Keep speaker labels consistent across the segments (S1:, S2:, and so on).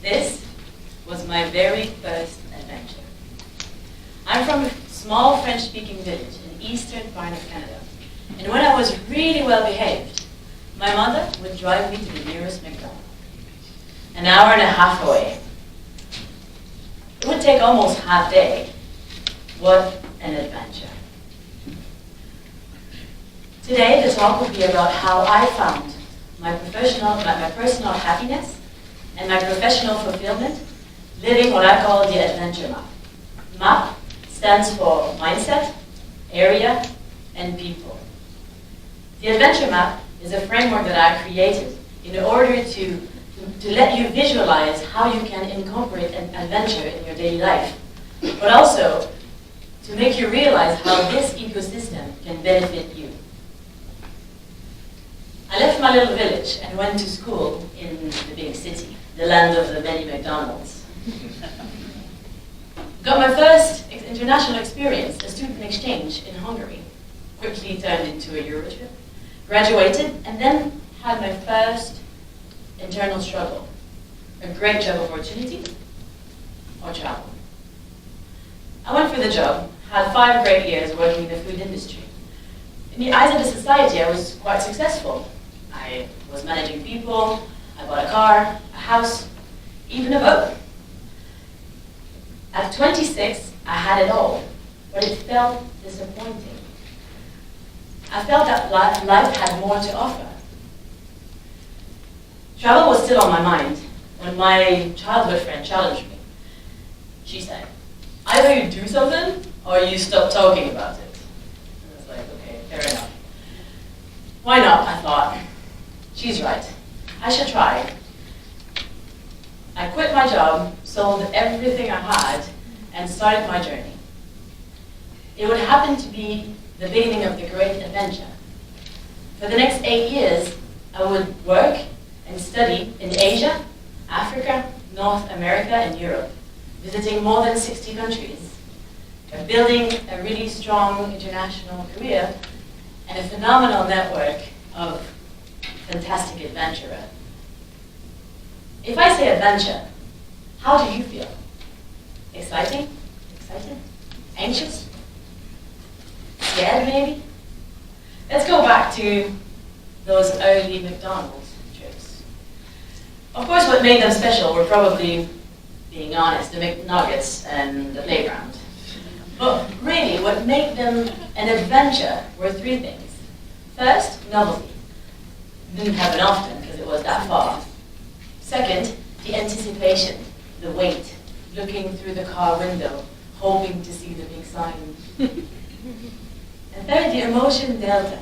S1: This was my very first adventure. I'm from a small French-speaking village in eastern part of Canada. And when I was really well behaved, my mother would drive me to the nearest McDonald's. An hour and a half away. It would take almost half day. What an adventure. Today, the talk will be about how I found my personal happiness and my professional fulfillment living what I call the adventure map. MAP stands for mindset, area, and people. The adventure map is a framework that I created in order to let you visualize how you can incorporate an adventure in your daily life, but also to make you realize how this ecosystem can benefit you. I left my little village and went to school in the big city, the land of the many McDonald's. Got my first international experience, a student exchange in Hungary, quickly turned into a Euro trip, graduated, and then had my first internal struggle, a great job opportunity or travel. I went for the job, had 5 great years working in the food industry. In the eyes of the society, I was quite successful. I was managing people, I bought a car, a house, even a boat. At 26, I had it all, but it felt disappointing. I felt that life had more to offer. Travel was still on my mind when my childhood friend challenged me. She said, either you do something or you stop talking about it. And I was like, okay, fair enough. Why not, I thought. She's right. I should try. I quit my job, sold everything I had, and started my journey. It would happen to be the beginning of the great adventure. For the next 8 years, I would work and study in Asia, Africa, North America, and Europe, visiting more than 60 countries, building a really strong international career, and a phenomenal network of fantastic adventurers. If I say adventure, how do you feel? Exciting? Excited? Anxious? Scared, maybe? Let's go back to those early McDonald's trips. Of course, what made them special were probably, being honest, the McNuggets and the playground. But really, what made them an adventure were 3 things. First, novelty. Didn't happen often because it was that far. Second, the anticipation, the wait, looking through the car window, hoping to see the big sign. And third, the emotion delta.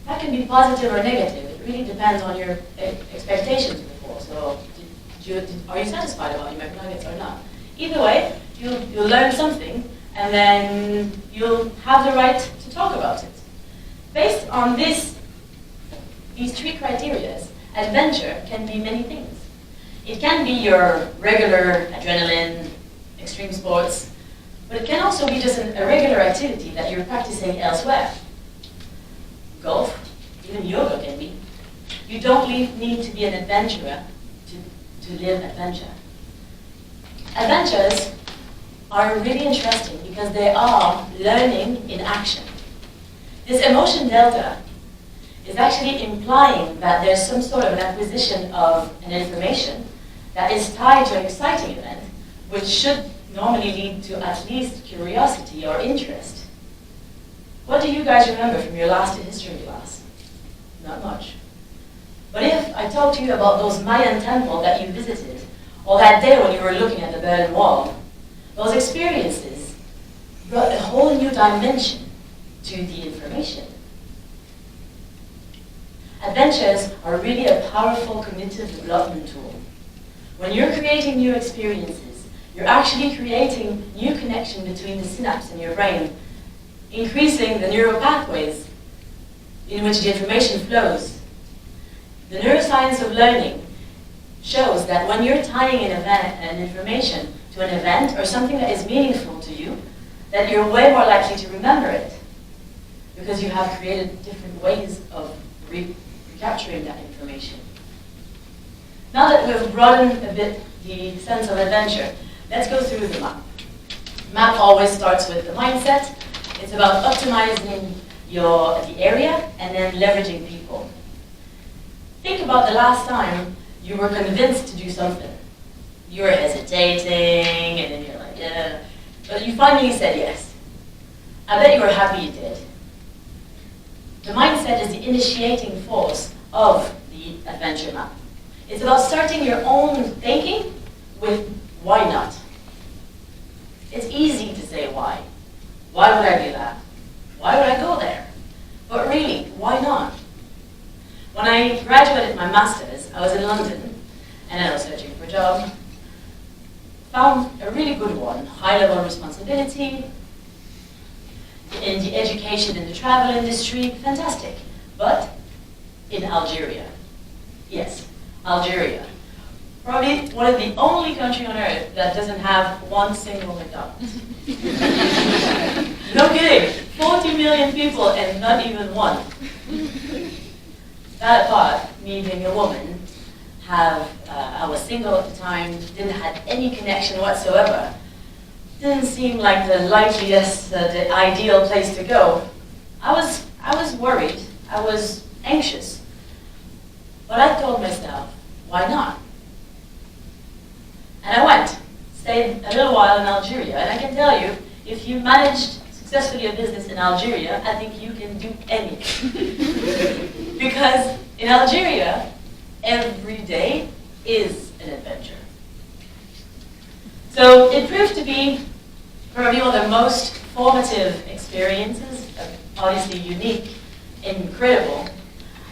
S1: That can be positive or negative. It really depends on your expectations before. So, are you satisfied about your McNuggets or not? Either way, you'll learn something, and then you'll have the right to talk about it. Based on these 3 criteria, adventure can be many things. It can be your regular adrenaline, extreme sports, but it can also be just a regular activity that you're practicing elsewhere. Golf, even yoga can be. You don't need to be an adventurer to live adventure. Adventures are really interesting because they are learning in action. This emotion delta is actually implying that there's some sort of an acquisition of an information that is tied to an exciting event, which should normally lead to at least curiosity or interest. What do you guys remember from your last history class? Not much. But if I talk to you about those Mayan temples that you visited, or that day when you were looking at the Berlin Wall, those experiences brought a whole new dimension to the information. Adventures are really a powerful cognitive development tool. When you're creating new experiences, you're actually creating new connection between the synapses in your brain, increasing the neural pathways in which the information flows. The neuroscience of learning shows that when you're tying an information to an event or something that is meaningful to you, that you're way more likely to remember it because you have created different ways of recapturing that information. Now that we've broadened a bit the sense of adventure, let's go through the map. Map always starts with the mindset. It's about optimizing the area and then leveraging people. Think about the last time you were convinced to do something. You were hesitating, and then you're like, yeah. But you finally said yes. I bet you were happy you did. The mindset is the initiating force of the adventure map. It's about starting your own thinking with why not. It's easy to say why. Why would I do that? Why would I go there? But really, why not? When I graduated my master's, I was in London, and I was searching for a job. Found a really good one, high-level responsibility, in the education and the travel industry, fantastic. But in Algeria. Yes, Algeria. Probably one of the only countries on earth that doesn't have one single McDonald's. No kidding, 40 million people and not even one. That apart, me being a woman, I was single at the time, didn't have any connection whatsoever. Didn't seem like the likeliest, the ideal place to go. I was worried, I was anxious. But I told myself, why not? And I went, stayed a little while in Algeria, and I can tell you, if you managed successfully a business in Algeria, I think you can do anything. Because in Algeria, every day is an adventure. So it proved to be probably one of the most formative experiences, obviously unique, incredible.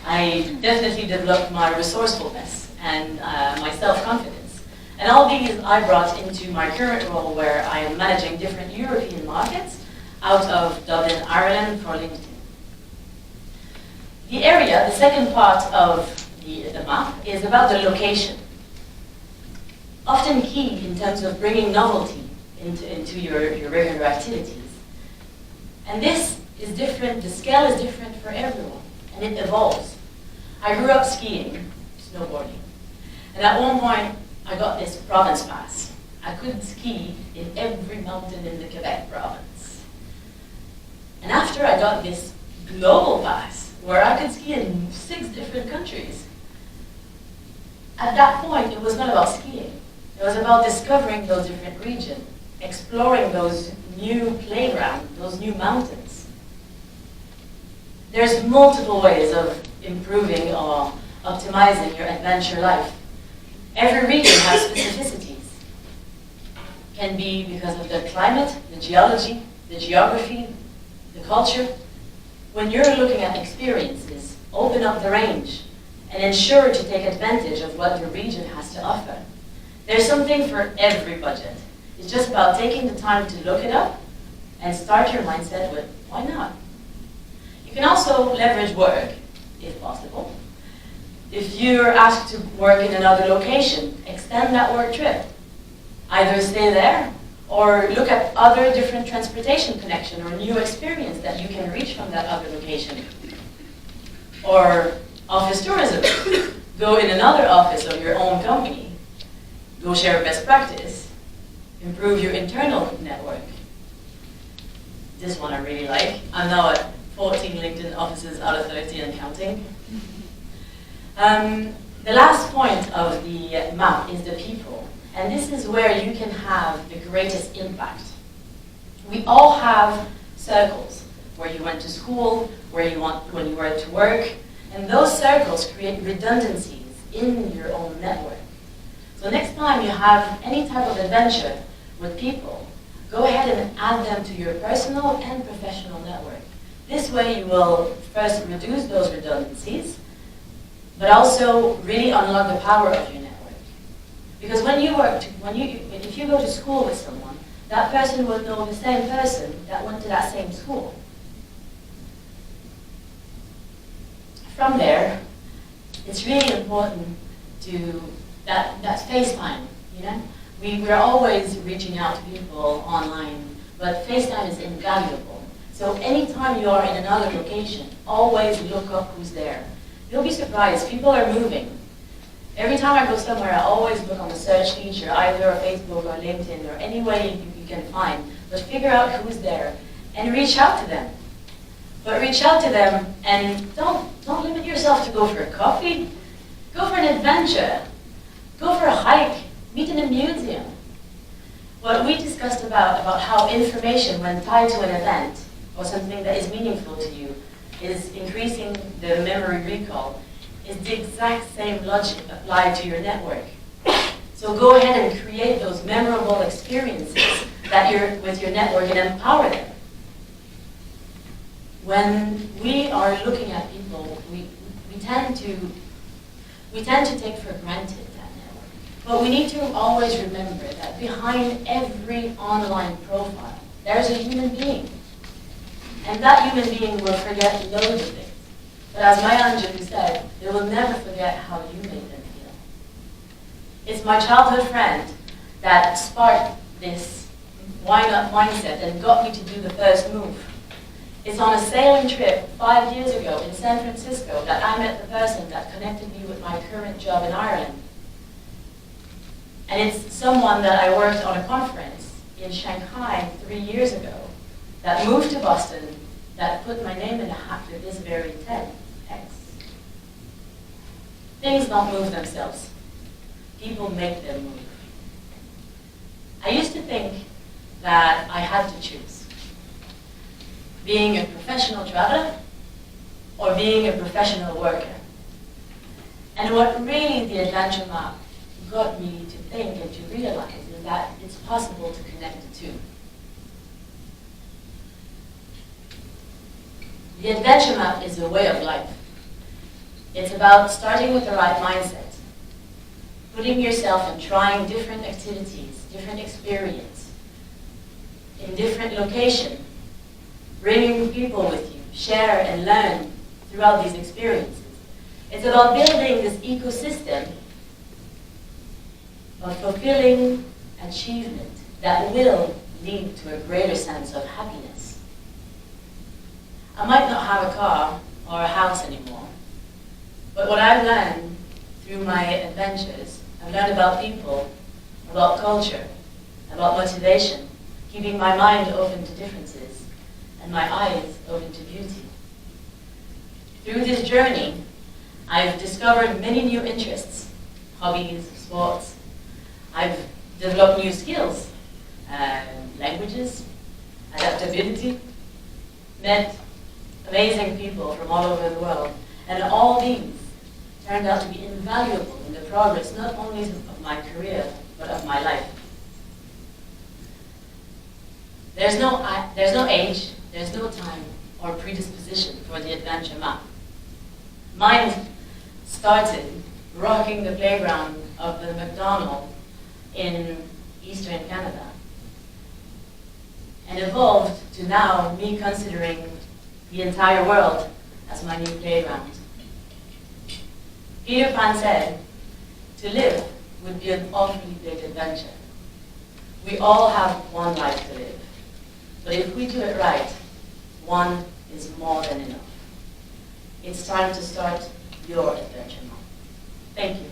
S1: I definitely developed my resourcefulness and my self-confidence. And all these I brought into my current role where I am managing different European markets out of Dublin, Ireland for LinkedIn. The area, the second part of the map, is about the location. Often key in terms of bringing novelty into your regular activities. And this is different, the scale is different for everyone, and it evolves. I grew up skiing, snowboarding, and at one point I got this province pass. I could ski in every mountain in the Quebec province. And after I got this global pass, where I could ski in 6 different countries, at that point it was not about skiing. It was about discovering those different regions, exploring those new playgrounds, those new mountains. There's multiple ways of improving or optimizing your adventure life. Every region has specificities. Can be because of the climate, the geology, the geography, the culture. When you're looking at experiences, open up the range and ensure to take advantage of what the region has to offer. There's something for every budget. It's just about taking the time to look it up and start your mindset with, why not? You can also leverage work, if possible. If you're asked to work in another location, extend that work trip. Either stay there or look at other different transportation connection or new experience that you can reach from that other location. Or office tourism. Go in another office of your own company. Go share best practice. Improve your internal network. This one I really like. I'm now at 14 LinkedIn offices out of 30 and counting. The last point of the map is the people. And this is where you can have the greatest impact. We all have circles, where you went to school, when you were to work, and those circles create redundancies in your own network. So next time you have any type of adventure with people, go ahead and add them to your personal and professional network. This way you will first reduce those redundancies, but also really unlock the power of your network. Because if you go to school with someone, that person will know the same person that went to that same school. From there, it's really important to that FaceTime, you know? We're always reaching out to people online, but FaceTime is invaluable. So anytime you are in another location, always look up who's there. You'll be surprised, people are moving. Every time I go somewhere, I always look on the search feature, either on Facebook or LinkedIn or any way you can find, but figure out who's there and reach out to them. But reach out to them and don't limit yourself to go for a coffee. Go for an adventure. Go for a hike. Meet in a museum. What we discussed about how information, when tied to an event or something that is meaningful to you, is increasing the memory recall, is the exact same logic applied to your network. So go ahead and create those memorable experiences with your network and empower them. When we are looking at people, we tend to take for granted that network. But we need to always remember that behind every online profile, there's a human being. And that human being will forget loads of things. But as Maya Angelou said, they will never forget how you made them feel. It's my childhood friend that sparked this why-not mindset and got me to do the first move. It's on a sailing trip 5 years ago in San Francisco that I met the person that connected me with my current job in Ireland. And it's someone that I worked on a conference in Shanghai 3 years ago that moved to Boston, that put my name in the hat for this very TEDx. Things don't move themselves. People make them move. I used to think that I had to choose. Being a professional traveler or being a professional worker. And what really the adventure map got me to think and to realize is that it's possible to connect the two. The adventure map is a way of life. It's about starting with the right mindset, putting yourself and trying different activities, different experience, in different locations, bringing people with you, share and learn throughout these experiences. It's about building this ecosystem of fulfilling achievement that will lead to a greater sense of happiness. I might not have a car or a house anymore, but what I've learned through my adventures, I've learned about people, about culture, about motivation, keeping my mind open to differences, and my eyes open to beauty. Through this journey, I've discovered many new interests, hobbies, sports. I've developed new skills, languages, adaptability, met amazing people from all over the world, and all these turned out to be invaluable in the progress not only of my career, but of my life. There's no age, there's no time or predisposition for the adventure map. Mine started rocking the playground of the McDonald's in Eastern Canada and evolved to now me considering the entire world as my new playground. Peter Pan said, to live would be an awfully big adventure. We all have one life to live, but if we do it right, one is more than enough. It's time to start your adventure now. Thank you.